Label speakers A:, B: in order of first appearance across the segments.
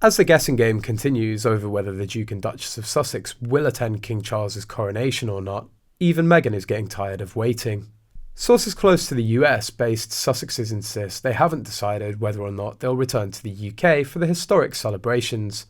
A: As the guessing game continues over whether the Duke and Duchess of Sussex will attend King Charles's coronation or not, even Meghan is getting tired of waiting. Sources close to the US-based Sussexes insist they haven't decided whether or not they'll return to the UK for the historic celebrations.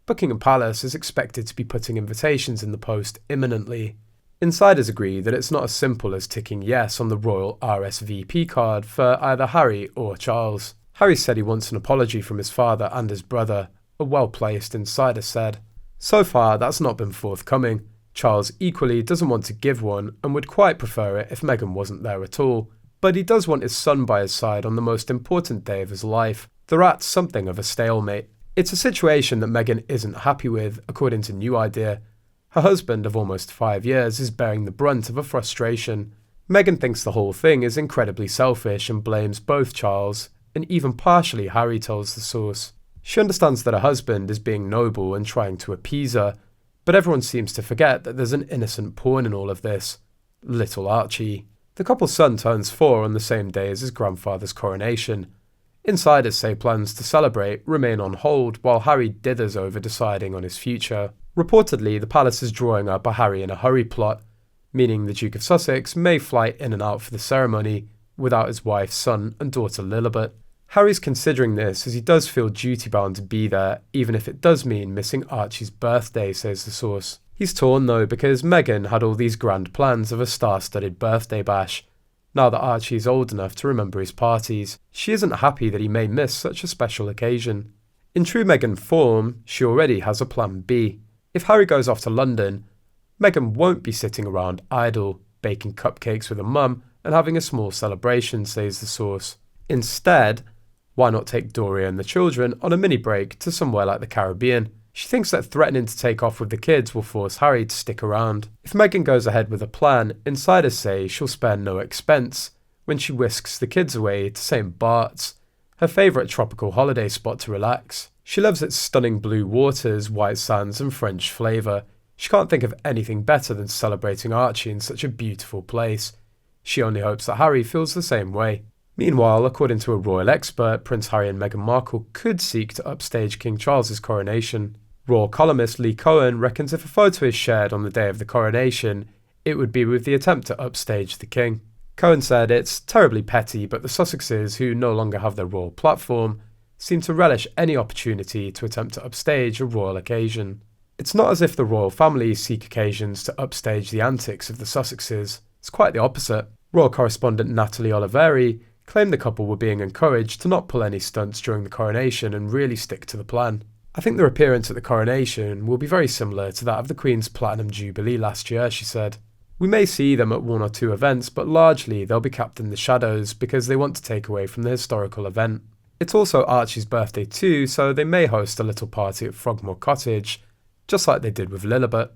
A: Buckingham Palace is expected to be putting invitations in the post imminently. Insiders agree that it's not as simple as ticking yes on the royal RSVP card for either Harry or Charles. Harry said he wants an apology from his father and his brother, a well-placed insider said. So far, that's not been forthcoming. Charles equally doesn't want to give one and would quite prefer it if Meghan wasn't there at all. But he does want his son by his side on the most important day of his life. They're at something of a stalemate. It's a situation that Meghan isn't happy with, according to New Idea. Her husband of almost 5 years is bearing the brunt of a frustration. Meghan thinks the whole thing is incredibly selfish and blames both Charles, and even partially Harry, tells the source. She understands that her husband is being noble and trying to appease her, but everyone seems to forget that there's an innocent pawn in all of this: little Archie. The couple's son turns 4 on the same day as his grandfather's coronation. Insiders say plans to celebrate remain on hold while Harry dithers over deciding on his future. Reportedly, the palace is drawing up a Harry in a hurry plot, meaning the Duke of Sussex may fly in and out for the ceremony without his wife, son and daughter Lilibet. Harry's considering this as he does feel duty-bound to be there, even if it does mean missing Archie's birthday, says the source. He's torn though because Meghan had all these grand plans of a star-studded birthday bash. Now that Archie's old enough to remember his parties, she isn't happy that he may miss such a special occasion. In true Meghan form, she already has a plan B. If Harry goes off to London, Meghan won't be sitting around idle, baking cupcakes with her mum and having a small celebration, says the source. Instead, why not take Doria and the children on a mini break to somewhere like the Caribbean? She thinks that threatening to take off with the kids will force Harry to stick around. If Meghan goes ahead with a plan, insiders say she'll spare no expense when she whisks the kids away to St. Bart's, her favourite tropical holiday spot to relax. She loves its stunning blue waters, white sands and French flavour. She can't think of anything better than celebrating Archie in such a beautiful place. She only hopes that Harry feels the same way. Meanwhile, according to a royal expert, Prince Harry and Meghan Markle could seek to upstage King Charles's coronation. Royal columnist Lee Cohen reckons if a photo is shared on the day of the coronation, it would be with the attempt to upstage the king. Cohen said it's terribly petty, but the Sussexes, who no longer have their royal platform, seem to relish any opportunity to attempt to upstage a royal occasion. It's not as if the royal family seek occasions to upstage the antics of the Sussexes. It's quite the opposite. Royal correspondent Natalie Oliveri claimed the couple were being encouraged to not pull any stunts during the coronation and really stick to the plan. I think their appearance at the coronation will be very similar to that of the Queen's Platinum Jubilee last year, she said. We may see them at 1 or 2 events, but largely they'll be kept in the shadows because they want to take away from the historical event. It's also Archie's birthday too, so they may host a little party at Frogmore Cottage, just like they did with Lilibet.